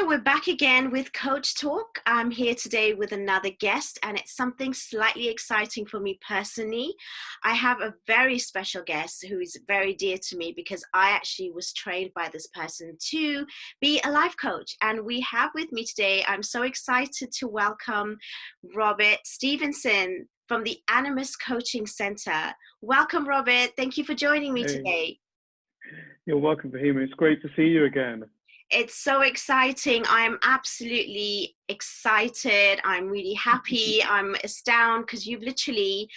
Hi, we're back again with Coach Talk. I'm here today with another guest, and it's something slightly exciting for me personally. I have a very special guest who is very dear to me because I actually was trained by this person to be a life coach. And we have with me today, I'm so excited to welcome Robert Stephenson from the Animas Coaching Centre. Welcome, Robert. Thank you for joining me today. You're welcome, Fahima. It's great to see you again. It's so exciting. I'm absolutely excited. I'm really happy. I'm astounded because you've literally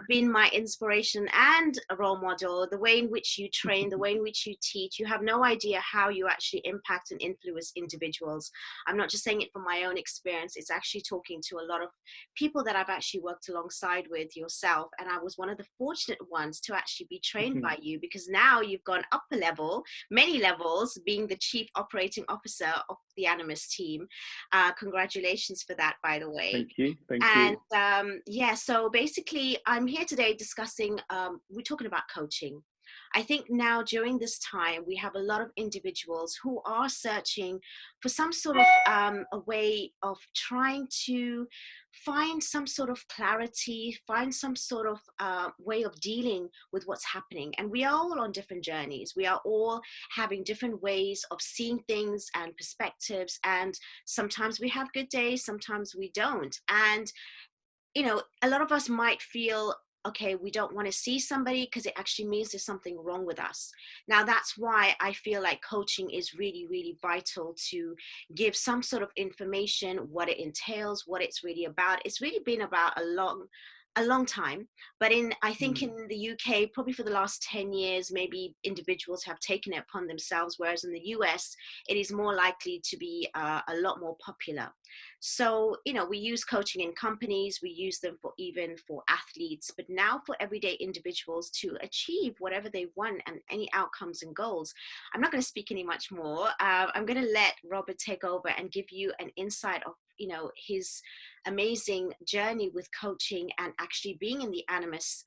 been my inspiration and a role model. The way in which you train, the way in which you teach, you have no idea how you actually impact and influence individuals. I'm not just saying it from my own experience. It's actually talking to a lot of people that I've actually worked alongside with yourself. And I was one of the fortunate ones to actually be trained by you, because now you've gone up a level, many levels, being the chief operating officer of the Animas team. Congratulations for that, by the way. Thank you. Yeah, so basically I'm here today discussing, we're talking about coaching. I think now during this time, we have a lot of individuals who are searching for some sort of a way of trying to find some sort of clarity, find some sort of way of dealing with what's happening. And we are all on different journeys. We are all having different ways of seeing things and perspectives. And sometimes we have good days, sometimes we don't. And you know, a lot of us might feel, okay, we don't want to see somebody because it actually means there's something wrong with us. Now, that's why I feel like coaching is really, really vital to give some sort of information, what it entails, what it's really about. It's really been about a long time, but I think in the UK, probably for the last 10 years, maybe individuals have taken it upon themselves, whereas in the US, it is more likely to be a lot more popular. So, you know, we use coaching in companies, we use them even for athletes, but now for everyday individuals to achieve whatever they want and any outcomes and goals. I'm not going to speak any much more. I'm going to let Robert take over and give you an insight of, you know, his amazing journey with coaching and actually being in the Animas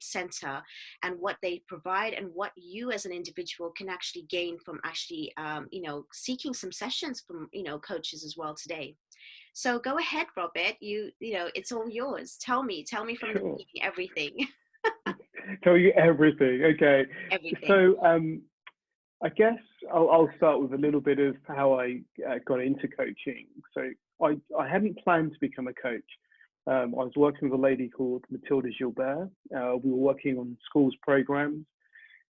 Centre and what they provide and what you as an individual can actually gain from actually, you know, seeking some sessions from, you know, coaches as well today. So go ahead, Robert. You know, it's all yours. Tell me from the beginning, everything. Tell you everything. Okay. Everything. So I guess I'll start with a little bit of how I got into coaching. So I hadn't planned to become a coach. I was working with a lady called Matilda Gilbert. We were working on schools programs,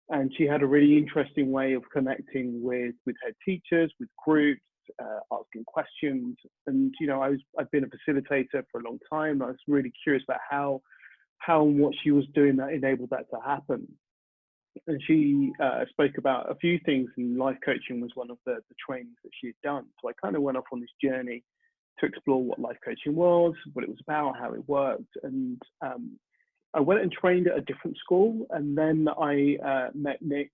and she had a really interesting way of connecting with head teachers, with groups, asking questions. And you know, I've been a facilitator for a long time. I was really curious about how and what she was doing that enabled that to happen. And she spoke about a few things, and life coaching was one of the trainings that she had done. So I kind of went off on this journey to explore what life coaching was, what it was about, how it worked. And I went and trained at a different school. And then I met Nick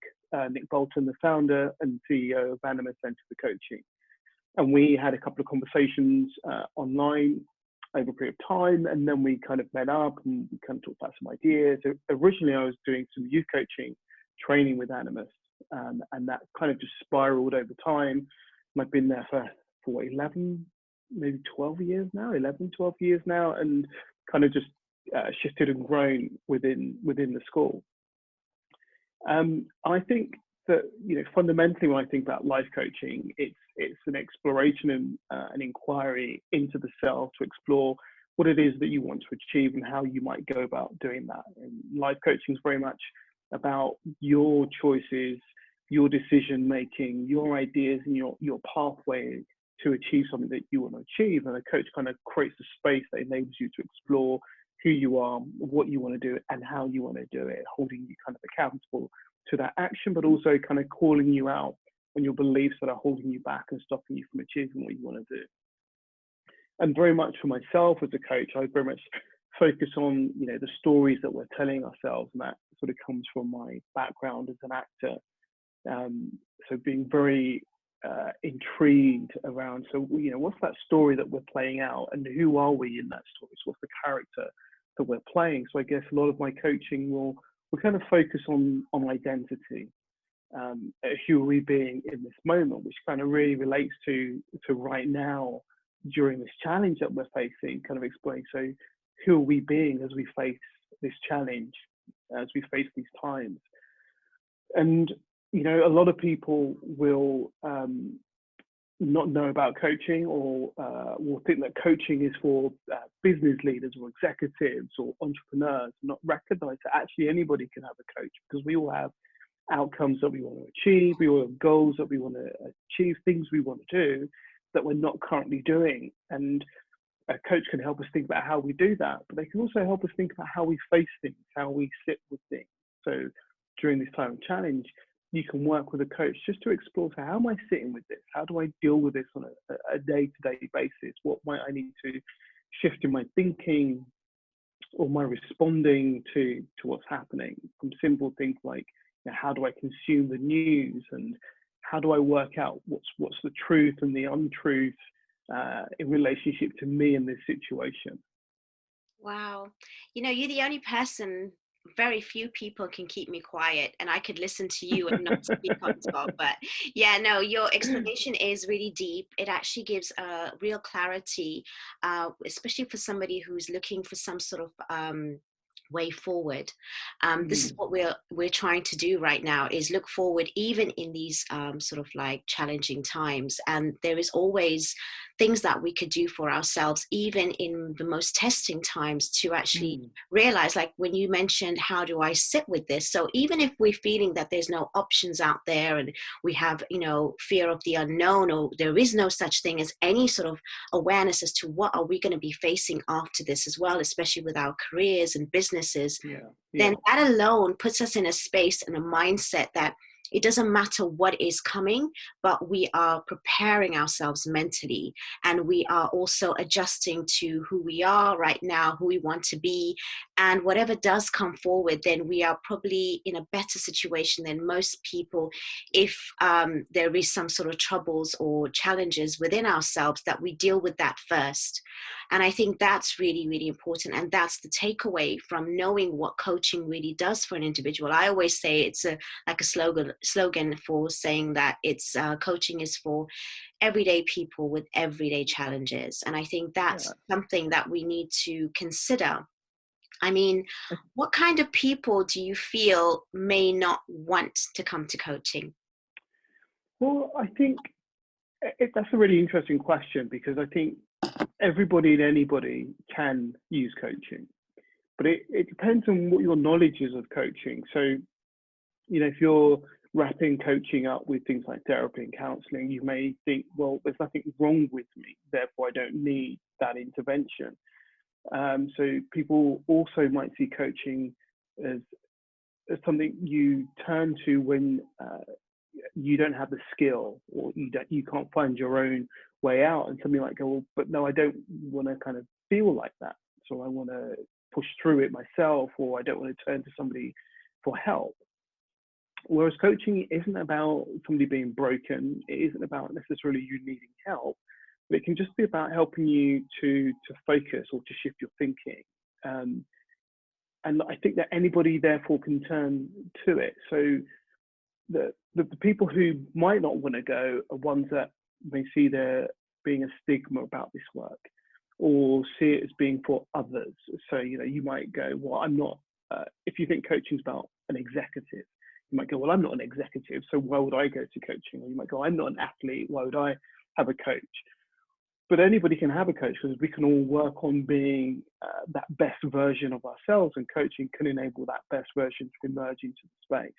Bolton, the founder and CEO of Animas Centre for Coaching. And we had a couple of conversations online over a period of time. And then we kind of met up and we kind of talked about some ideas. So originally, I was doing some youth coaching training with Animas, and that kind of just spiraled over time. And I've been there for 11, maybe 12 years now, 11, 12 years now, and kind of just shifted and grown within the school. I think that, you know, fundamentally, when I think about life coaching, it's an exploration and an inquiry into the self to explore what it is that you want to achieve and how you might go about doing that. And life coaching is very much about your choices, your decision making, your ideas, and your pathway to achieve something that you want to achieve. And a coach kind of creates a space that enables you to explore who you are, what you want to do, and how you want to do it, holding you kind of accountable to that action, but also kind of calling you out on your beliefs that are holding you back and stopping you from achieving what you want to do. And very much for myself as a coach, I very much focus on, you know, the stories that we're telling ourselves, and that sort of comes from my background as an actor. So being very intrigued around, so, you know, what's that story that we're playing out, and who are we in that story? So what's the character that we're playing? So I guess a lot of my coaching will kind of focus on identity. who are we being in this moment, which kind of really relates to right now during this challenge that we're facing, kind of explain. So who are we being as we face this challenge, as we face these times? And, you know, a lot of people will not know about coaching, or will think that coaching is for business leaders or executives or entrepreneurs, not recognize that actually anybody can have a coach, because we all have outcomes that we want to achieve, we all have goals that we want to achieve, things we want to do that we're not currently doing. And a coach can help us think about how we do that, but they can also help us think about how we face things, how we sit with things. So during this time of challenge, you can work with a coach just to explore, so how am I sitting with this? How do I deal with this on a day-to-day basis? What might I need to shift in my thinking or my responding to what's happening? From simple things like, you know, how do I consume the news, and how do I work out what's the truth and the untruth in relationship to me in this situation? Wow. You know, you're the only person, very few people can keep me quiet, and I could listen to you and not speak on top. But yeah, no, your explanation is really deep. It actually gives real clarity, especially for somebody who's looking for some sort of way forward. This is what we're trying to do right now, is look forward even in these sort of like challenging times. And there is always things that we could do for ourselves, even in the most testing times, to actually realize, like when you mentioned, how do I sit with this? So even if we're feeling that there's no options out there, and we have, you know, fear of the unknown, or there is no such thing as any sort of awareness as to what are we going to be facing after this as well, especially with our careers and businesses, then that alone puts us in a space and a mindset that it doesn't matter what is coming, but we are preparing ourselves mentally, and we are also adjusting to who we are right now, who we want to be. And whatever does come forward, then we are probably in a better situation than most people if there is some sort of troubles or challenges within ourselves, that we deal with that first. And I think that's really, really important. And that's the takeaway from knowing what coaching really does for an individual. I always say it's like a slogan for saying that it's coaching is for everyday people with everyday challenges. And I think that's something that we need to consider. I mean, what kind of people do you feel may not want to come to coaching? Well, I think that's a really interesting question, because I think everybody and anybody can use coaching, but it depends on what your knowledge is of coaching. So, you know, if you're wrapping coaching up with things like therapy and counseling, you may think, well, there's nothing wrong with me, therefore I don't need that intervention. So people also might see coaching as something you turn to when you don't have the skill, or you can't find your own way out, and somebody might go, well, but no, I don't want to kind of feel like that, so I want to push through it myself, or I don't want to turn to somebody for help. Whereas coaching isn't about somebody being broken, it isn't about necessarily you needing help, but it can just be about helping you to focus or to shift your thinking. And I think that anybody therefore can turn to it. So the people who might not want to go are ones that may see there being a stigma about this work, or see it as being for others. So, you know, you might go, well, I'm not, if you think coaching is about an executive, you might go, well, I'm not an executive, so why would I go to coaching? Or you might go, I'm not an athlete, why would I have a coach? But anybody can have a coach, because we can all work on being that best version of ourselves, and coaching can enable that best version to emerge into the space.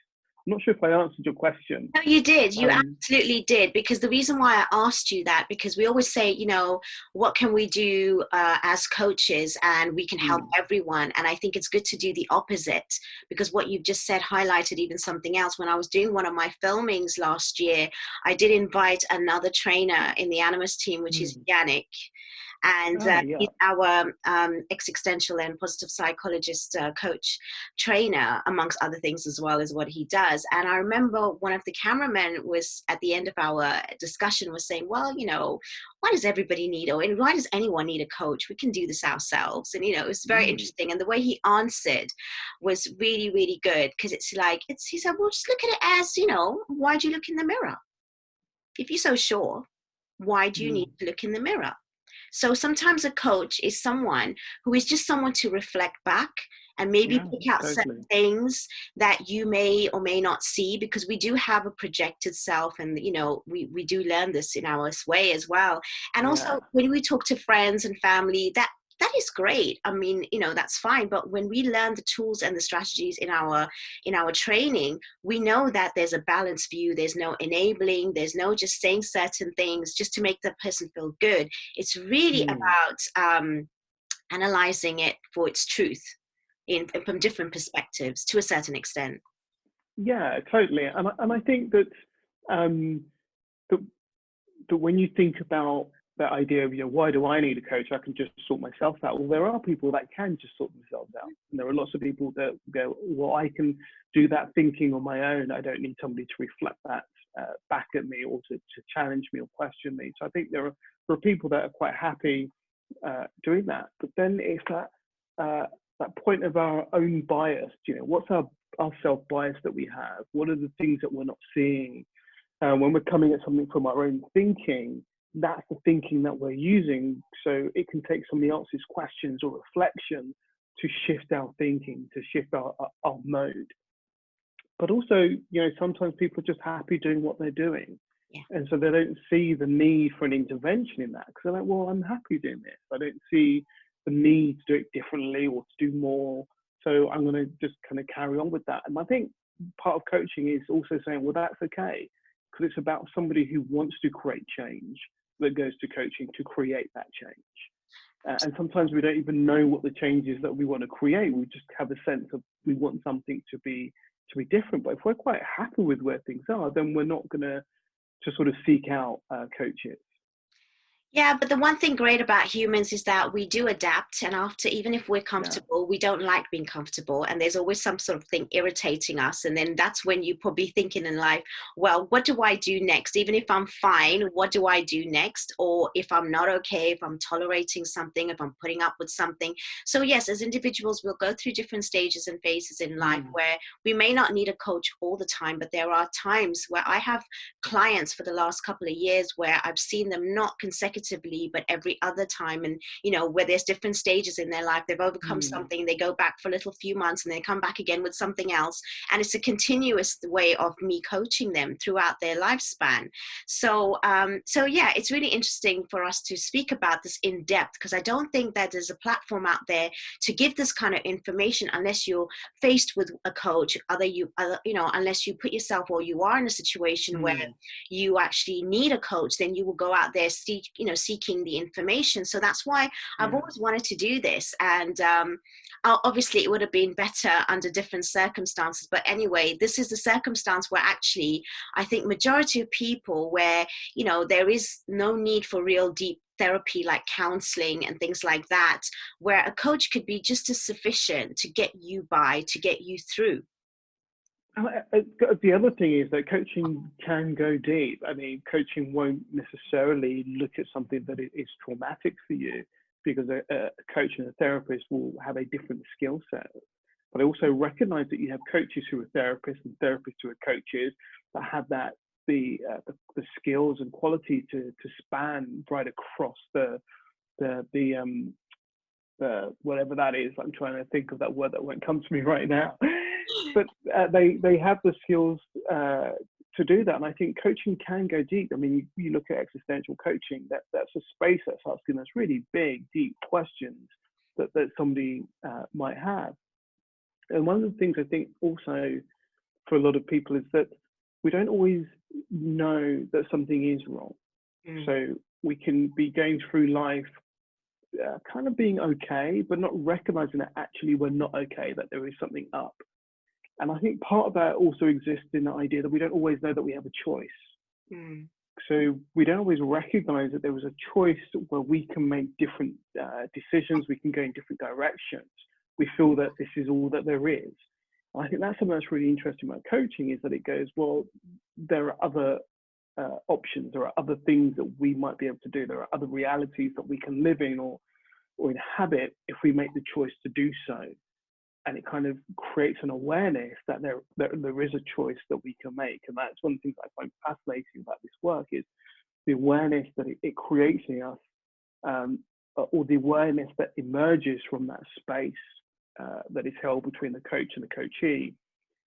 I'm not sure if I answered your question. No, you did. You absolutely did. Because the reason why I asked you that, because we always say, you know, what can we do as coaches, and we can help everyone. And I think it's good to do the opposite, because what you've just said highlighted even something else. When I was doing one of my filmings last year, I did invite another trainer in the Animas team, which is Yannick. And Yeah. he's our existential and positive psychologist coach trainer, amongst other things as well as what he does. And I remember one of the cameramen was at the end of our discussion was saying, well, why does everybody need, or why does anyone need a coach? We can do this ourselves. And it was very interesting. And the way he answered was really, really good, because he said, well, just look at it as, why do you look in the mirror? If you're so sure, why do you need to look in the mirror? So sometimes a coach is someone who is just someone to reflect back and maybe pick out certain things that you may or may not see, because we do have a projected self, and we do learn this in our way as well. And also when we talk to friends and family, that is great. I mean, that's fine. But when we learn the tools and the strategies in our training, we know that there's a balanced view. There's no enabling. There's no just saying certain things just to make the person feel good. It's really about analyzing it for its truth from different perspectives to a certain extent. Yeah, totally. And I think that that when you think about that idea of, why do I need a coach? I can just sort myself out. Well, there are people that can just sort themselves out. And there are lots of people that go, well, I can do that thinking on my own. I don't need somebody to reflect that back at me, or to challenge me or question me. So I think there are people that are quite happy doing that. But then it's that point of our own bias. What's our self-bias that we have? What are the things that we're not seeing? When we're coming at something from our own thinking, that's the thinking that we're using. So it can take somebody else's questions or reflection to shift our thinking, to shift our mode. But also, sometimes people are just happy doing what they're doing. Yeah. And so they don't see the need for an intervention in that, because they're like, well, I'm happy doing this. I don't see the need to do it differently or to do more. So I'm going to just kind of carry on with that. And I think part of coaching is also saying, well, that's okay, because it's about somebody who wants to create change that goes to coaching to create that change. And sometimes we don't even know what the change is that we want to create. We just have a sense of we want something to be different. But if we're quite happy with where things are, then we're not going to sort of seek out coaches. Yeah, but the one thing great about humans is that we do adapt, and even if we're comfortable, we don't like being comfortable, and there's always some sort of thing irritating us. And then that's when you're probably thinking in life, well, what do I do next? Even if I'm fine, what do I do next? Or if I'm not okay, if I'm tolerating something, if I'm putting up with something. So yes, as individuals, we'll go through different stages and phases in life where we may not need a coach all the time, but there are times where I have clients for the last couple of years where I've seen them not consecutively, but every other time, and where there's different stages in their life. They've overcome something, they go back for a little few months, and they come back again with something else, and it's a continuous way of me coaching them throughout their lifespan. So yeah, it's really interesting for us to speak about this in depth, because I don't think that there's a platform out there to give this kind of information unless you're faced with a coach, unless you put yourself, or you are in a situation where you actually need a coach, then you will go out there seeking the information. So that's why I've always wanted to do this. And obviously it would have been better under different circumstances, but anyway, this is the circumstance where actually I think majority of people where there is no need for real deep therapy like counseling and things like that, where a coach could be just as sufficient to get you through. The other thing is that coaching can go deep. I mean, coaching won't necessarily look at something that is traumatic for you, because a coach and a therapist will have a different skill set. But I also recognize that you have coaches who are therapists and therapists who are coaches that have the skills and quality to span right across the whatever that is. I'm trying to think of that word that won't come to me right now. But they have the skills to do that. And I think coaching can go deep. I mean, you look at existential coaching, that's a space that's asking us really big, deep questions that somebody might have. And one of the things I think also for a lot of people is that we don't always know that something is wrong. So we can be going through life kind of being okay, but not recognizing that actually we're not okay, that there is something up. And I think part of that also exists in the idea that we don't always know that we have a choice. So we don't always recognize that there was a choice where we can make different decisions, we can go in different directions. We feel that this is all that there is. And I think that's something that's really interesting about coaching, is that it goes, well, there are other options, there are other things that we might be able to do, there are other realities that we can live in or inhabit if we make the choice to do so. And it kind of creates an awareness that there is a choice that we can make. And that's one of the things I find fascinating about this work, is the awareness that it creates in us, or the awareness that emerges from that space that is held between the coach and the coachee,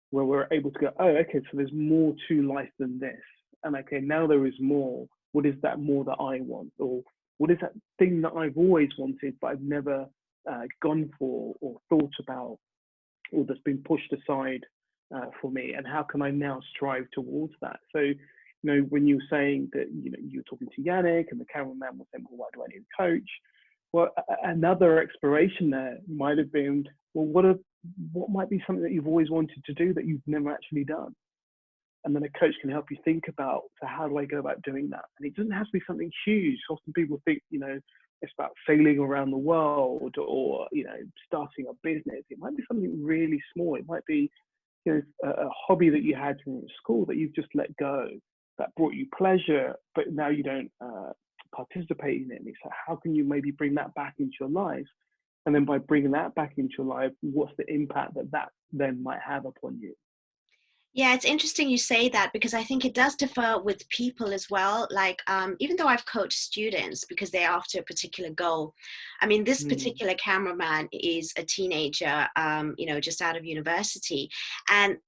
where we're able to go, oh, okay, so there's more to life than this. And okay, now there is more. What is that more that I want? Or what is that thing that I've always wanted, but I've never gone for or thought about, or that's been pushed aside for me, and how can I now strive towards that? So, you know, when you're saying that, you know, you're talking to Yannick and the cameraman was saying, well, why do I need a coach? Well, another exploration there might have been, well, what might be something that you've always wanted to do that you've never actually done? And then a coach can help you think about, so how do I go about doing that? And it doesn't have to be something huge. Often people think, you know, it's about sailing around the world, or, you know, starting a business. It might be something really small. It might be, you know, a hobby that you had from school that you've just let go, that brought you pleasure, but now you don't participate in it. And it's like, how can you maybe bring that back into your life? And then by bringing that back into your life, what's the impact that then might have upon you? Yeah, it's interesting you say that, because I think it does differ with people as well. Like, even though I've coached students because they're after a particular goal, I mean, this Mm. particular cameraman is a teenager, you know, just out of university, and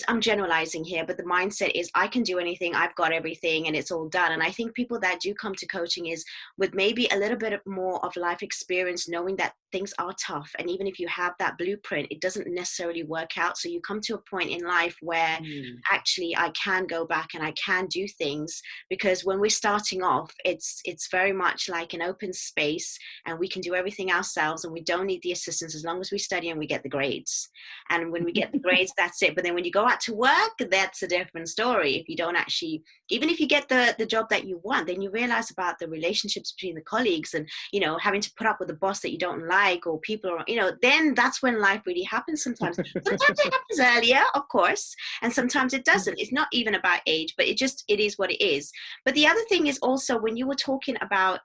I'm generalizing here, but the mindset is I can do anything, I've got everything, and it's all done. And I think people that do come to coaching is with maybe a little bit more of life experience, knowing that things are tough, and even if you have that blueprint, it doesn't necessarily work out. So you come to a point in life where Mm. actually I can go back and I can do things, because when we're starting off, it's very much like an open space, and we can do everything ourselves, and we don't need the assistance as long as we study and we get the grades. And when we get the grades, that's it. But then when you go out to work, that's a different story. If you don't actually, even if you get the job that you want, then you realize about the relationships between the colleagues, and, you know, having to put up with a boss that you don't like, or people are, you know, then that's when life really happens sometimes. Sometimes it happens earlier, of course, and sometimes it doesn't. It's not even about age, but it is what it is. But the other thing is also, when you were talking about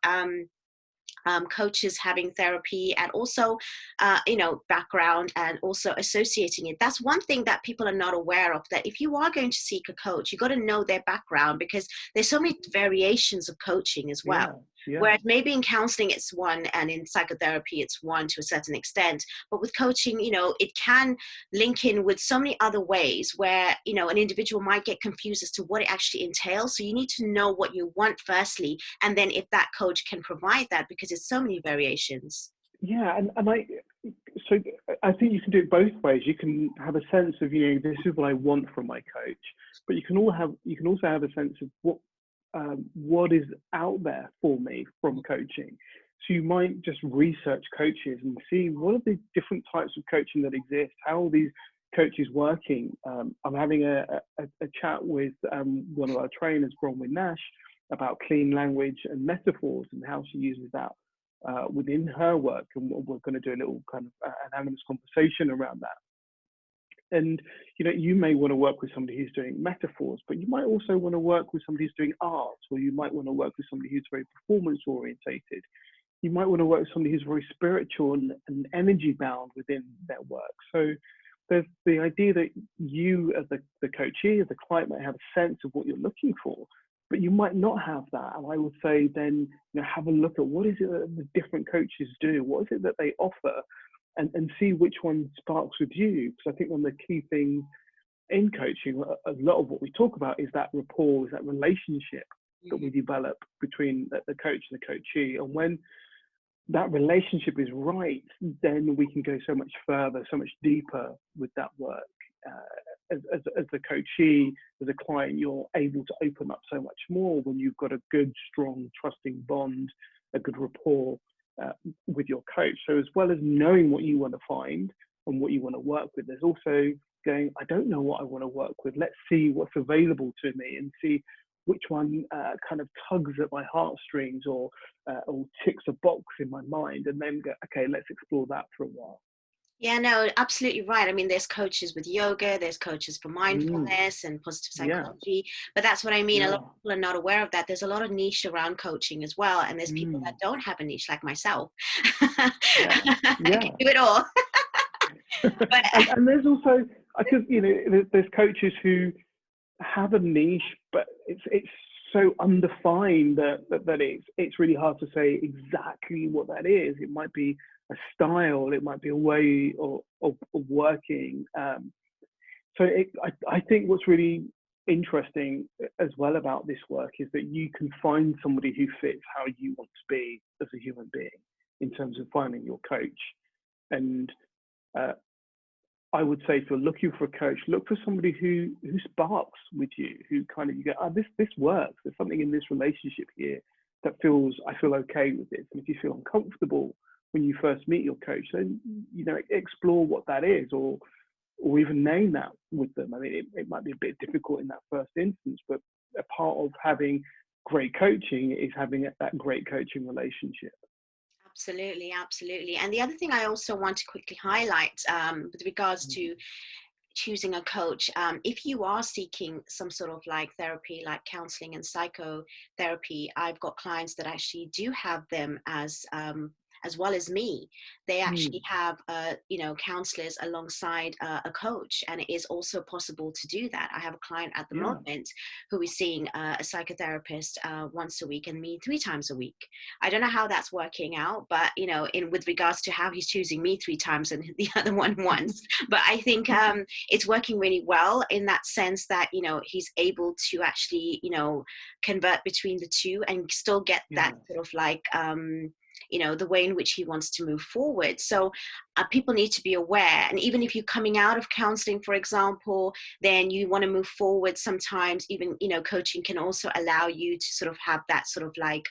coaches having therapy, and also, you know, background, and also associating it. That's one thing that people are not aware of, that if you are going to seek a coach, you got to know their background, because there's so many variations of coaching as well. Yeah, yeah. Whereas maybe in counseling it's one, and in psychotherapy it's one to a certain extent. But with coaching, you know, it can link in with so many other ways where, you know, an individual might get confused as to what it actually entails. So you need to know what you want firstly, and then if that coach can provide that, because it's so many variations. Yeah, and so I think you can do it both ways. You can have a sense of, you know, this is what I want from my coach, but you can also have a sense of what is out there for me from coaching. So you might just research coaches and see what are the different types of coaching that exist. How are these coaches working? I'm having a chat with one of our trainers, Bronwyn Nash, about clean language and metaphors, and how she uses that within her work, and we're going to do a little kind of an anonymous conversation around that. And, you know, you may want to work with somebody who's doing metaphors, but you might also want to work with somebody who's doing art, or you might want to work with somebody who's very performance orientated. You might want to work with somebody who's very spiritual and energy bound within their work. So there's the idea that you, as the coachee, as the client, might have a sense of what you're looking for, but you might not have that. And I would say then, you know, have a look at what is it that the different coaches do, what is it that they offer, and see which one sparks with you. Because I think one of the key things in coaching, a lot of what we talk about is that rapport, is that relationship that we develop between the coach and the coachee. And when that relationship is right, then we can go so much further, so much deeper with that work. As the coachee, as a client, you're able to open up so much more when you've got a good, strong, trusting bond, a good rapport with your coach. So as well as knowing what you want to find and what you want to work with, there's also going, I don't know what I want to work with. Let's see what's available to me and see which one kind of tugs at my heartstrings or ticks a box in my mind, and then go, okay, let's explore that for a while. Yeah, no, absolutely right. I mean, there's coaches with yoga, there's coaches for Mm, mindfulness and positive yeah, psychology, but that's what I mean. A lot yeah. of people are not aware of that. There's a lot of niche around coaching as well, and there's people that Mm, don't have a niche, like myself. yeah, I can yeah. do it all. But And there's also, because there's coaches who have a niche, but it's so undefined that it's really hard to say exactly what that is. It might be a style, it might be a way of working. I think what's really interesting as well about this work is that you can find somebody who fits how you want to be as a human being in terms of finding your coach. And uh, I would say if you're looking for a coach, look for somebody who sparks with you, who kind of you go, oh, this works. There's something in this relationship here that I feel okay with this. And if you feel uncomfortable when you first meet your coach, then explore what that is, or even name that with them. I mean, it might be a bit difficult in that first instance, but a part of having great coaching is having that great coaching relationship. absolutely, absolutely. And the other thing I also want to quickly highlight, with regards to choosing a coach, if you are seeking some sort of like therapy, like counseling and psychotherapy, I've got clients that actually do have them as well as me. They actually Mm, have counselors alongside a coach, and it is also possible to do that. I have a client at the yeah, moment who is seeing a psychotherapist once a week and me 3 times a week. I don't know how that's working out, but in with regards to how he's choosing me 3 times and the other one once. But I think it's working really well in that sense that he's able to actually convert between the two and still get yeah, that sort of like the way in which he wants to move forward. So people need to be aware. And even if you're coming out of counseling, for example, then you want to move forward, sometimes even coaching can also allow you to sort of have that sort of like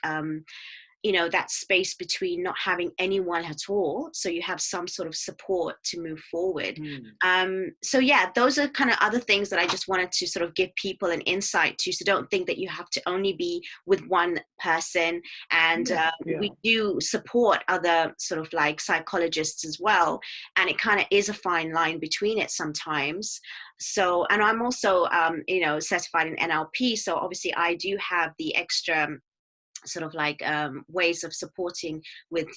that space between not having anyone at all, so you have some sort of support to move forward. mm, So yeah, those are kind of other things that I just wanted to sort of give people an insight to, so don't think that you have to only be with one person. And yeah, yeah. we do support other sort of like psychologists as well, and it kind of is a fine line between it sometimes. So, and I'm also certified in NLP, so obviously I do have the extra sort of like ways of supporting with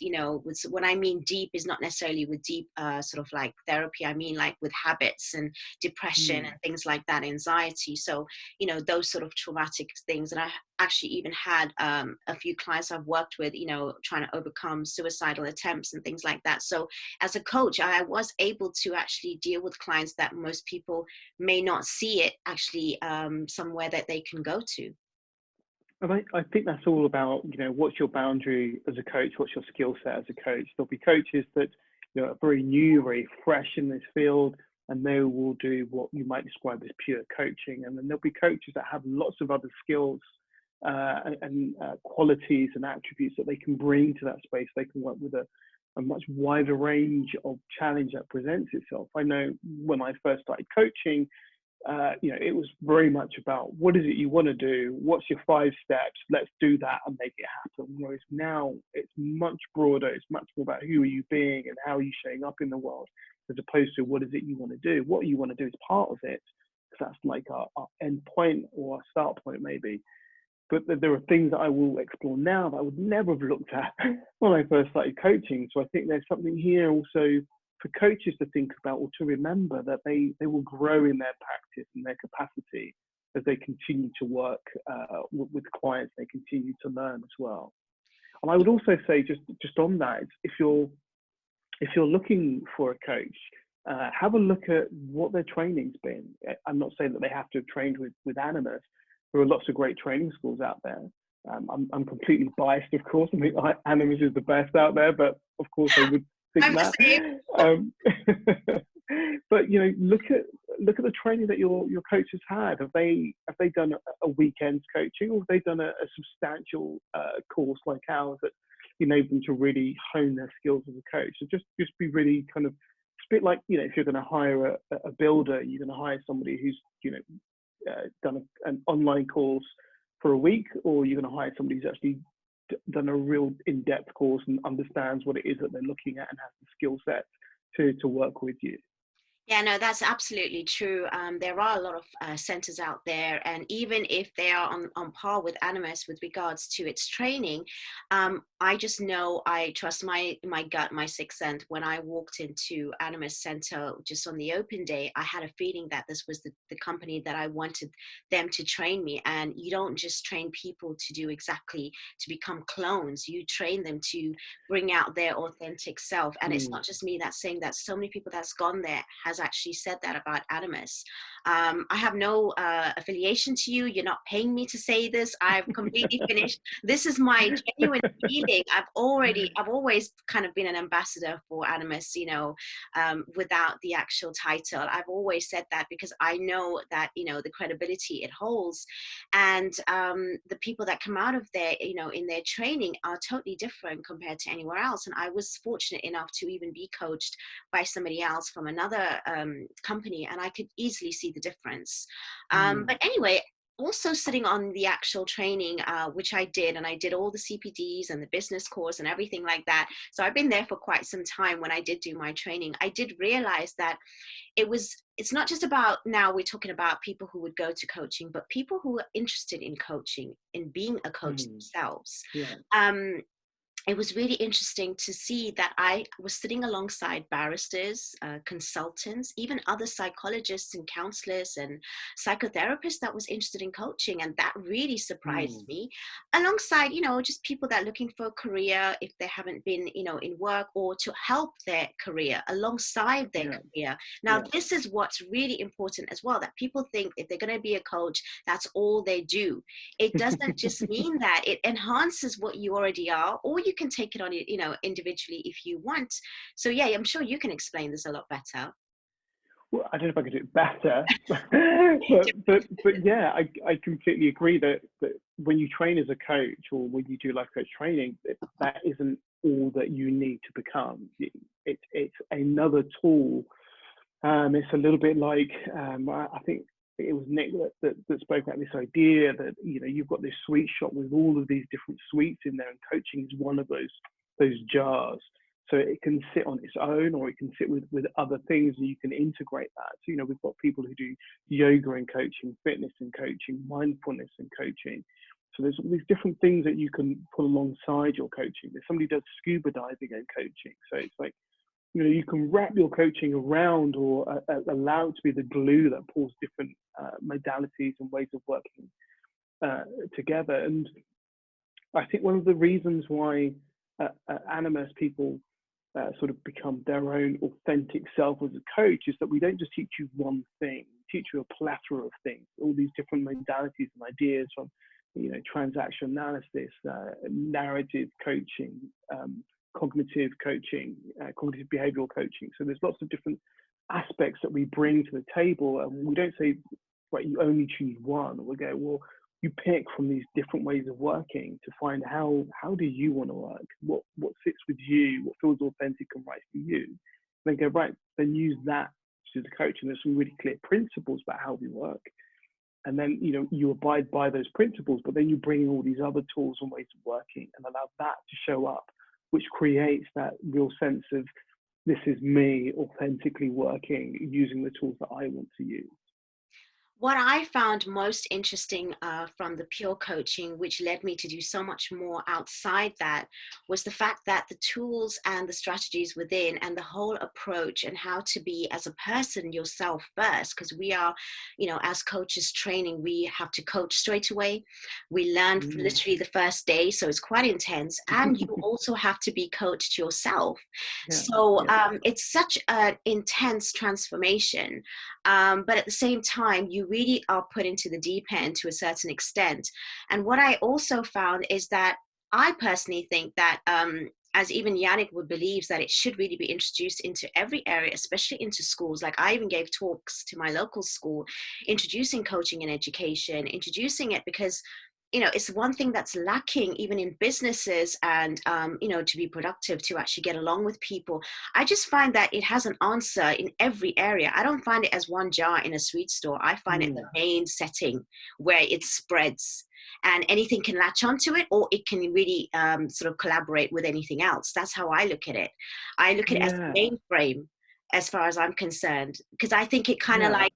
with, when I mean deep, is not necessarily with deep sort of like therapy. I mean like with habits and depression Mm. and things like that, anxiety. So those sort of traumatic things. And I actually even had a few clients I've worked with trying to overcome suicidal attempts and things like that. So as a coach, I was able to actually deal with clients that most people may not see it actually somewhere that they can go to. And I think that's all about, what's your boundary as a coach, what's your skill set as a coach. There'll be coaches that, are very new, very fresh in this field, and they will do what you might describe as pure coaching. And then there'll be coaches that have lots of other skills and qualities and attributes that they can bring to that space. They can work with a much wider range of challenge that presents itself. I know when I first started coaching, it was very much about what is it you want to do? What's your 5 steps? Let's do that and make it happen. Whereas now it's much broader. It's much more about who are you being and how are you showing up in the world, as opposed to what is it you want to do? What you want to do is part of it, because that's like our end point or our start point maybe. But there are things that I will explore now that I would never have looked at when I first started coaching. So I think there's something here also for coaches to think about, or to remember, that they will grow in their practice and their capacity as they continue to work with clients. They continue to learn as well. And I would also say, just on that, if you're looking for a coach, have a look at what their training's been. I'm not saying that they have to have trained with Animas. There are lots of great training schools out there. I'm completely biased, of course. I think Animas is the best out there, but of course I would think I'm the that. same. But look at the training that your coach has had. Have they done a weekend's coaching, or have they done a substantial course like ours that enable them to really hone their skills as a coach? So just be really kind of, it's a bit like, if you're going to hire a builder, you're going to hire somebody who's done an online course for a week, or you're going to hire somebody who's actually done a real in-depth course and understands what it is that they're looking at and has the skill set to work with you? Yeah, no, that's absolutely true. There are a lot of centers out there, and even if they are on par with Animas with regards to its training, I just know I trust my gut, my sixth sense. When I walked into Animas Centre just on the open day, I had a feeling that this was the company that I wanted them to train me. And you don't just train people to do exactly to become clones. You train them to bring out their authentic self. And it's not just me that's saying that. So many people that's gone there has actually said that about Animas. I have no affiliation to you. You're not paying me to say this. I've completely finished. This is my genuine feeling. I've always kind of been an ambassador for Animas, without the actual title. I've always said that because I know that, the credibility it holds, and the people that come out of there, in their training are totally different compared to anywhere else. And I was fortunate enough to even be coached by somebody else from another company, and I could easily see the difference. But anyway, also sitting on the actual training, which I did, and I did all the CPDs and the business course and everything like that. So I've been there for quite some time. When I did do my training, I did realize that it's not just about, now we're talking about people who would go to coaching, but people who are interested in coaching, in being a coach themselves. Yeah. It was really interesting to see that I was sitting alongside barristers, consultants, even other psychologists and counselors and psychotherapists that was interested in coaching. And that really surprised me, alongside, just people that are looking for a career if they haven't been, in work, or to help their career alongside their career. Now, this is what's really important as well, that people think if they're going to be a coach, that's all they do. It doesn't just mean that. It enhances what you already are, or you can take it on, individually if you want. So yeah, I'm sure you can explain this a lot better. Well, I don't know if I could do it better, but yeah, I completely agree that when you train as a coach, or when you do life coach training, that isn't all that you need to become. It's another tool. It's a little bit like, I think it was Nick that spoke about this idea that, you've got this sweet shop with all of these different sweets in there, and coaching is one of those jars. So it can sit on its own, or it can sit with other things, and you can integrate that. So, we've got people who do yoga and coaching, fitness and coaching, mindfulness and coaching. So there's all these different things that you can put alongside your coaching. There's somebody does scuba diving and coaching. So it's like, you can wrap your coaching around, or allow it to be the glue that pulls different modalities and ways of working together. And I think one of the reasons why Animas people sort of become their own authentic self as a coach is that we don't just teach you one thing, we teach you a plethora of things, all these different modalities and ideas, from transaction analysis, narrative coaching, cognitive coaching, cognitive behavioral coaching. So there's lots of different aspects that we bring to the table, and we don't say, right, you only choose one. We go, well, you pick from these different ways of working to find how do you want to work, what fits with you, what feels authentic and right for you. Then go, right, then use that to the coach. And there's some really clear principles about how we work. And then, you abide by those principles, but then you bring in all these other tools and ways of working and allow that to show up, which creates that real sense of, this is me authentically working using the tools that I want to use. What I found most interesting from the pure coaching, which led me to do so much more outside that, was the fact that the tools and the strategies within, and the whole approach, and how to be as a person yourself first, because we are, as coaches training, we have to coach straight away. We learn literally the first day, so it's quite intense. And you also have to be coached yourself. It's such an intense transformation. But at the same time, you really are put into the deep end to a certain extent. And what I also found is that I personally think that, as even Yannick would believe, that it should really be introduced into every area, especially into schools. Like, I even gave talks to my local school, introducing coaching in education, introducing it, because it's one thing that's lacking even in businesses, and to be productive, to actually get along with people. I just find that it has an answer in every area. I don't find it as one jar in a sweet store. I find it the main setting where it spreads, and anything can latch onto it, or it can really sort of collaborate with anything else. That's how I look at it. I look at it as the mainframe, as far as I'm concerned, because I think it kind of like,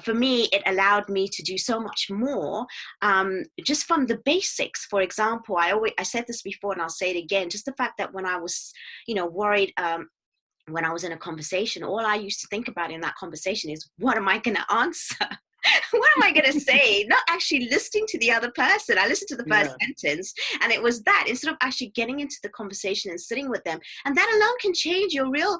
for me, it allowed me to do so much more, just from the basics. For example, I said this before and I'll say it again, just the fact that when I was, worried, when I was in a conversation, all I used to think about in that conversation is, what am I going to answer? What am I going to say? Not actually listening to the other person. I listened to the first sentence, and it was that, instead of actually getting into the conversation and sitting with them. And that alone can change your real,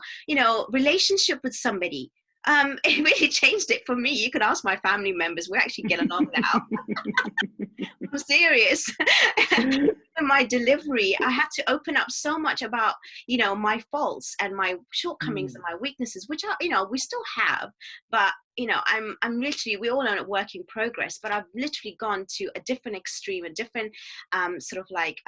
relationship with somebody. It really changed it for me. You could ask my family members. We actually get along now. I'm serious. In my delivery, I had to open up so much about, my faults and my shortcomings and my weaknesses, which are, we still have, but, I'm literally, we all are a work in progress, but I've literally gone to a different extreme, a different sort of like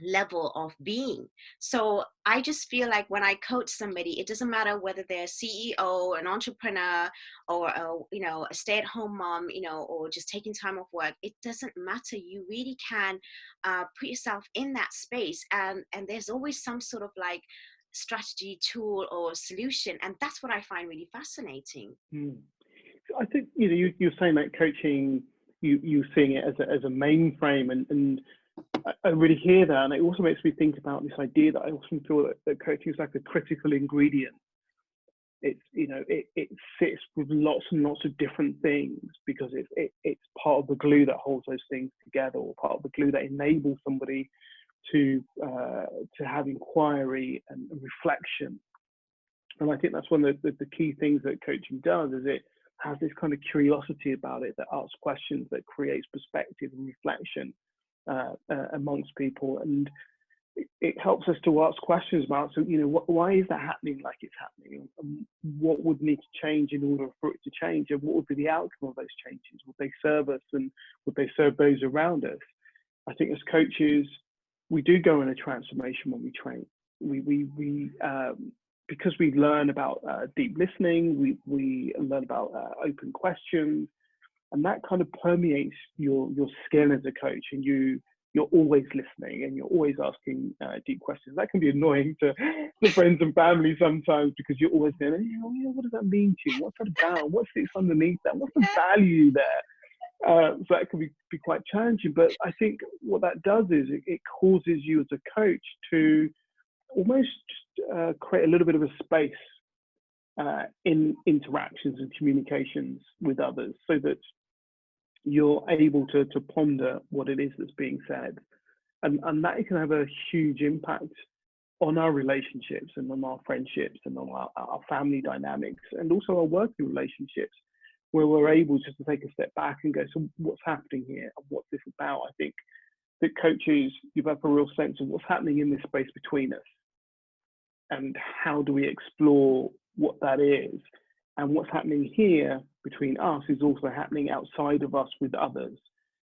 level of being. So I just feel like when I coach somebody, it doesn't matter whether they're a CEO, an entrepreneur, or a stay-at-home mom, or just taking time off work. It doesn't matter. You really can put yourself in that space, and there's always some sort of like strategy, tool, or solution, and that's what I find really fascinating. I think you're saying that coaching, you're seeing it as a mainframe, and I really hear that, and it also makes me think about this idea that I often feel that coaching is like a critical ingredient. It's it sits with lots and lots of different things, because it's part of the glue that holds those things together, or part of the glue that enables somebody to have inquiry and reflection. And I think that's one of the key things that coaching does, is it has this kind of curiosity about it that asks questions, that creates perspective and reflection amongst people, and it helps us to ask questions about, so why is that happening like it's happening, and what would need to change in order for it to change, and what would be the outcome of those changes? Would they serve us, and would they serve those around us? I think as coaches, we do go in a transformation when we train. We because we learn about deep listening, we learn about open questions, and that kind of permeates your skill as a coach, and you're always listening, and you're always asking deep questions. That can be annoying to friends and family sometimes, because you're always saying, what does that mean to you? What's that about? What sits underneath that? What's the value there? So that can be quite challenging. But I think what that does is it causes you as a coach to almost just create a little bit of a space in interactions and communications with others, so that you're able to ponder what it is that's being said. And that can have a huge impact on our relationships, and on our friendships, and on our family dynamics, and also our working relationships, where we're able just to take a step back and go, so what's happening here, and what's this about? I think that coaches, you have a real sense of what's happening in this space between us, and how do we explore what that is, and what's happening here between us is also happening outside of us with others.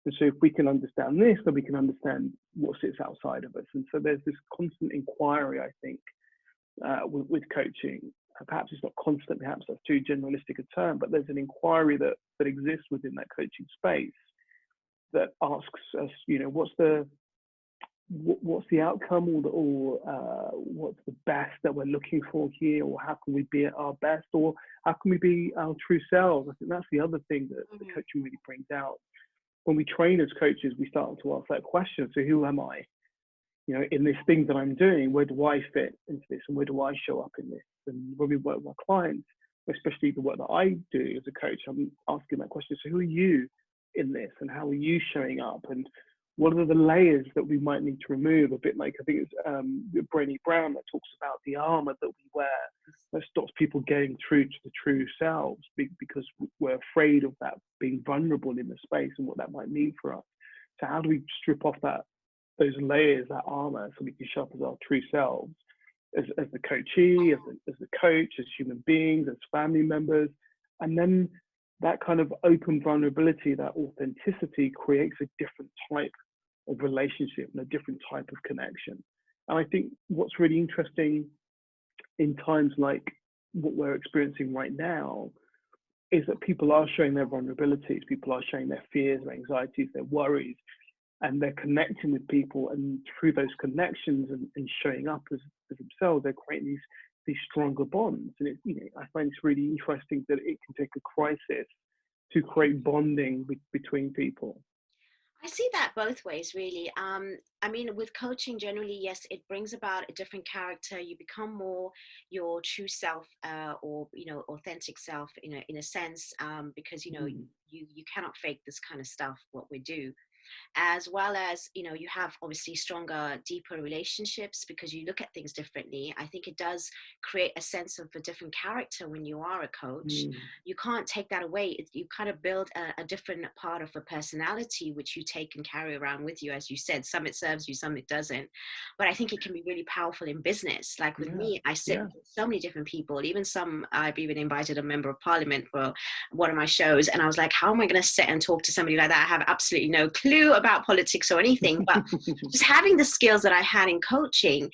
And so if we can understand this, then we can understand what sits outside of us. And so there's this constant inquiry, I think, with coaching. Perhaps it's not constant, perhaps that's too generalistic a term, but there's an inquiry that exists within that coaching space that asks us, what's the outcome, or what's the best that we're looking for here, or how can we be at our best, or how can we be our true selves? I think that's the other thing that the coaching really brings out. When we train as coaches, we start to ask that question, so who am I? In this thing that I'm doing, where do I fit into this, and where do I show up in this? And when we work with our clients, especially the work that I do as a coach, I'm asking that question, so who are you in this, and how are you showing up, and what are the layers that we might need to remove? A bit like, I think it's Brené Brown that talks about the armor that we wear that stops people getting through to the true selves, because we're afraid of that being vulnerable in the space and what that might mean for us. So how do we strip off those layers, that armor, so we can show up as our true selves, as the coachee, as the coach, as human beings, as family members, and then that kind of open vulnerability, that authenticity creates a different type of relationship and a different type of connection. And I think what's really interesting in times like what we're experiencing right now is that people are showing their vulnerabilities, people are showing their fears, their anxieties, their worries, and they're connecting with people. And through those connections and showing up as themselves, they're creating these stronger bonds. And I find it's really interesting that it can take a crisis to create bonding between people. I see that both ways, really. I mean, with coaching, generally, yes, it brings about a different character. You become more your true self, or authentic self, in a sense, because you cannot fake this kind of stuff. What we do, as well as you have obviously stronger, deeper relationships because you look at things differently. I think it does create a sense of a different character when you are a coach. You can't take that away. You kind of build a different part of a personality which you take and carry around with you. As you said, some it serves you, some it doesn't, but I think it can be really powerful in business. Like with me, I sit with so many different people, even some I've even invited a member of parliament for one of my shows, and I was like, how am I going to sit and talk to somebody like that? I have absolutely no clue about politics or anything, but just having the skills that I had in coaching,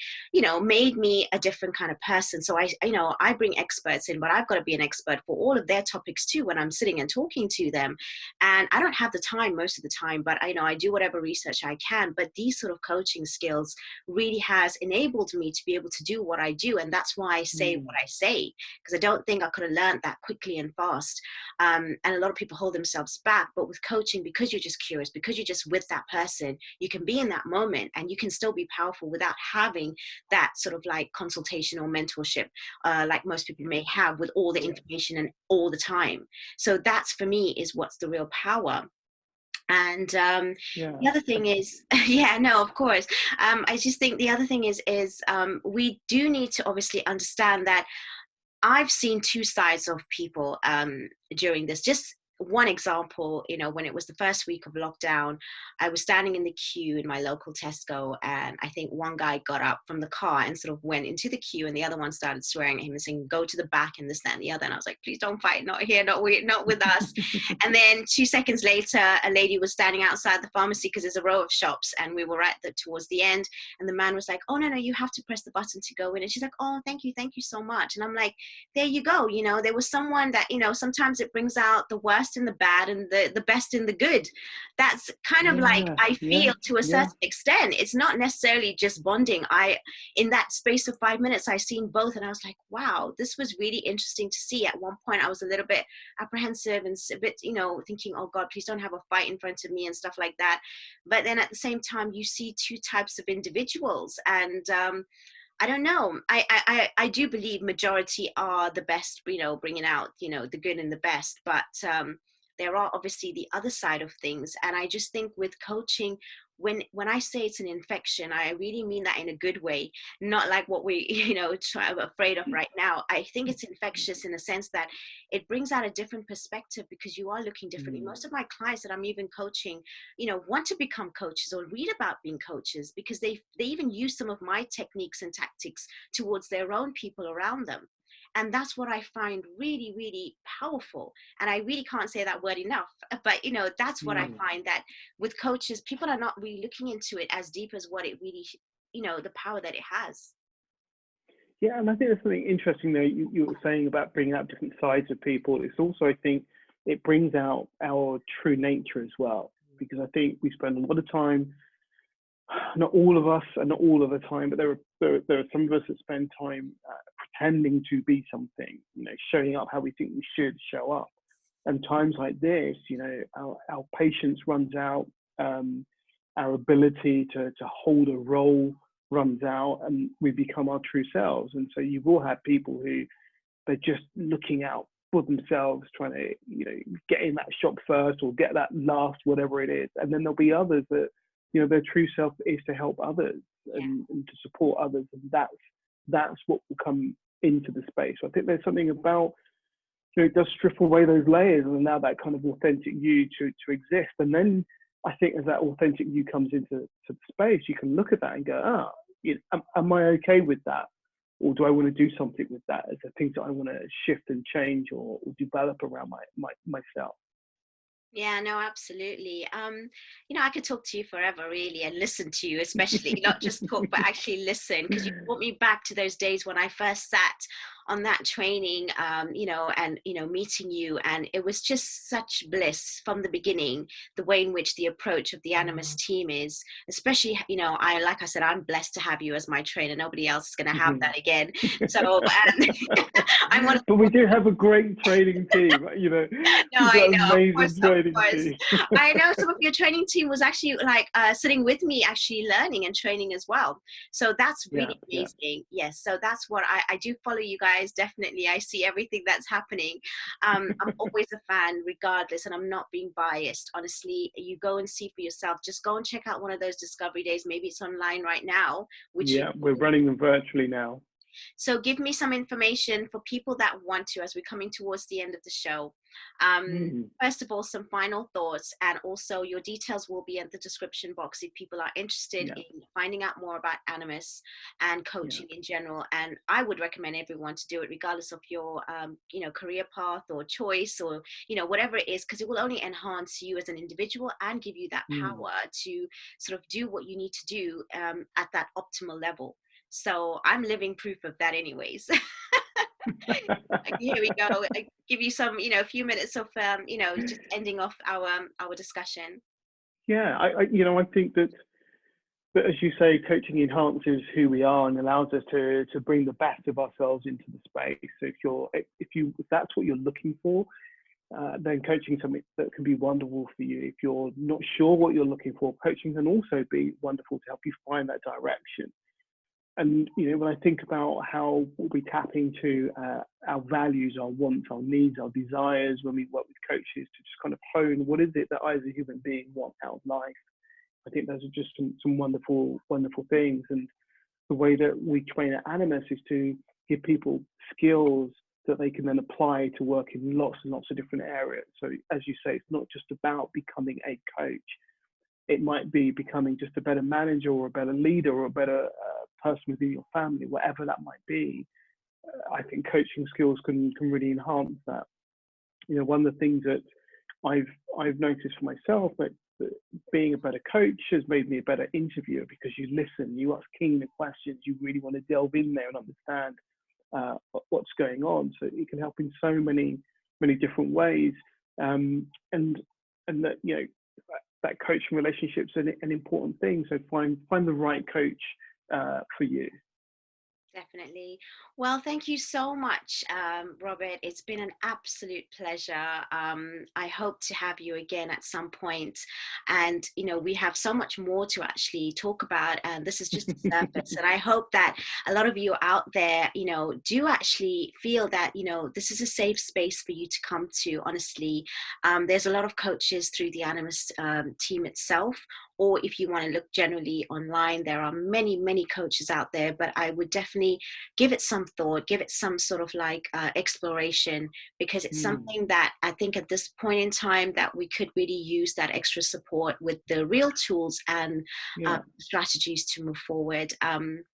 made me a different kind of person. So I bring experts in, but I've got to be an expert for all of their topics too when I'm sitting and talking to them. And I don't have the time most of the time, but I do whatever research I can. But these sort of coaching skills really has enabled me to be able to do what I do. And that's why I say what I say, because I don't think I could have learned that quickly and fast. And a lot of people hold themselves back. But with coaching, because you're just curious, because you're just with that person, you can be in that moment and you can still be powerful without having that sort of like consultation or mentorship, like most people may have with all the information and all the time. So that's, for me, is what's the real power. And the other thing is, of course. I just think the other thing is we do need to obviously understand that I've seen two sides of people during this. Just one example, when it was the first week of lockdown, I was standing in the queue in my local Tesco, and I think one guy got up from the car and sort of went into the queue, and the other one started swearing at him and saying, go to the back and this, that, and the other. And I was like, please don't fight, not here, not with us. And then 2 seconds later, a lady was standing outside the pharmacy because there's a row of shops, and we were towards the end, and the man was like, oh, no, you have to press the button to go in. And she's like, oh, thank you so much. And I'm like, there you go. There was someone that, sometimes it brings out the worst in the bad and the best in the good. That's kind of like, I feel, to a certain extent, it's not necessarily just bonding. In that space of 5 minutes, I seen both, and I was like, wow, this was really interesting to see. At one point I was a little bit apprehensive and a bit, thinking, oh God, please don't have a fight in front of me and stuff like that. But then at the same time, you see two types of individuals, and I don't know. I do believe majority are the best, bringing out, the good and the best. But there are obviously the other side of things. And I just think with coaching, when I say it's an infection, I really mean that in a good way, not like what we, afraid of right now. I think it's infectious in a sense that it brings out a different perspective because you are looking differently. Most of my clients that I'm even coaching, want to become coaches or read about being coaches because they even use some of my techniques and tactics towards their own people around them. And that's what I find really, really powerful. And I really can't say that word enough. But, that's what I find, that with coaches, people are not really looking into it as deep as what it really, the power that it has. Yeah, and I think there's something interesting there you were saying about bringing out different sides of people. It's also, I think, it brings out our true nature as well. Because I think we spend a lot of time, not all of us and not all of the time, but there are some of us that spend time pretending to be something, showing up how we think we should show up. And times like this, our patience runs out, our ability to hold a role runs out, and we become our true selves. And so you've all had people who they're just looking out for themselves, trying to, get in that shop first or get that last, whatever it is. And then there'll be others that, their true self is to help others and to support others. And that's what will come into the space. So I think there's something about, it does strip away those layers and allow that kind of authentic you to exist. And then I think as that authentic you comes into the space, you can look at that and go, am I okay with that? or do I want to do something with that? Is there things that I want to shift and change or develop around myself? Yeah, no, absolutely. I could talk to you forever, really, and listen to you, especially not just talk, but actually listen, because you brought me back to those days when I first sat on that training, and, meeting you. And it was just such bliss from the beginning, the way in which the approach of the Animas team is, especially, like I said, I'm blessed to have you as my trainer. Nobody else is going to have that again. So I'm one of But we do have a great training team, No, we've I got an know, of amazing course, of training course. team. I know some of your training team was actually like sitting with me, actually learning and training as well. So that's Yeah, really yeah. amazing. Yes, so that's what I do follow you guys, definitely. I see everything that's happening. I'm always a fan, regardless, and I'm not being biased. Honestly, you go and see for yourself. Just go and check out one of those discovery days. Maybe it's online right now, which Yeah, we're running them virtually now. so give me some information for people that want to, as we're coming towards the end of the show. First of all, some final thoughts, and also your details will be in the description box if people are interested Yeah, in finding out more about Animas and yeah. coaching in general. And I would recommend everyone to do it, regardless of your, career path or choice, or whatever it is, because it will only enhance you as an individual and give you that power to sort of do what you need to do at that optimal level. So I'm living proof of that anyways. Here we go. I give you some, a few minutes of, just ending off our discussion. Yeah, I think that as you say, coaching enhances who we are and allows us to bring the best of ourselves into the space. So if that's what you're looking for, then coaching is something that can be wonderful for you. If you're not sure what you're looking for, coaching can also be wonderful to help you find that direction. And when I think about how we tap into our values, our wants, our needs, our desires when we work with coaches to just kind of hone what is it that I as a human being want out of life. I think those are just some wonderful, wonderful things. And the way that we train at Animas is to give people skills that they can then apply to work in lots and lots of different areas. So as you say, it's not just about becoming a coach. It might be becoming just a better manager or a better leader or a better person within your family, whatever that might be. I think coaching skills can really enhance that. One of the things that I've noticed for myself, that being a better coach has made me a better interviewer, because you listen, you ask keen questions, you really want to delve in there and understand what's going on. So it can help in so many different ways, and that that coaching relationship's an important thing. So find the right coach for you. Definitely. Well, thank you so much, Robert. It's been an absolute pleasure. I hope to have you again at some point. And, we have so much more to actually talk about. And this is just the surface. And I hope that a lot of you out there, do actually feel that, this is a safe space for you to come to, honestly. There's a lot of coaches through the Animas team itself. Or if you want to look generally online, there are many, many coaches out there, but I would definitely give it some thought, give it some sort of like exploration, because it's something that I think at this point in time that we could really use that extra support with the real tools and strategies to move forward.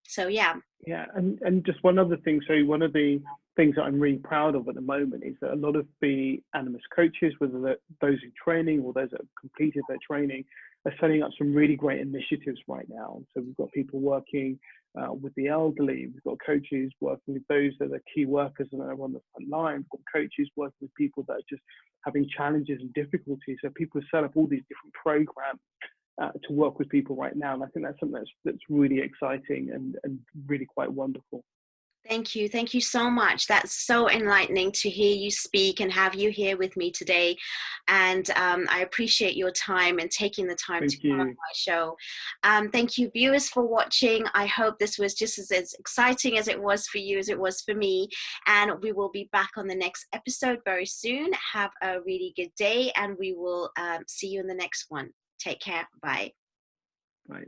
So yeah. Yeah, and just one other thing. So one of the things that I'm really proud of at the moment is that a lot of the Animas coaches, whether they're those in training or those that have completed their training, are setting up some really great initiatives right now. So we've got people working with the elderly, we've got coaches working with those that are key workers and are on the front line, we've got coaches working with people that are just having challenges and difficulties. So people have set up all these different programs to work with people right now. And I think that's something that's really exciting and really quite wonderful. Thank you. Thank you so much. That's so enlightening to hear you speak and have you here with me today. And I appreciate your time and taking the time to Thank come on you. my show. Thank you, viewers, for watching. I hope this was just as exciting as it was for you as it was for me. And we will be back on the next episode very soon. Have a really good day, and we will see you in the next one. Take care. Bye. Right.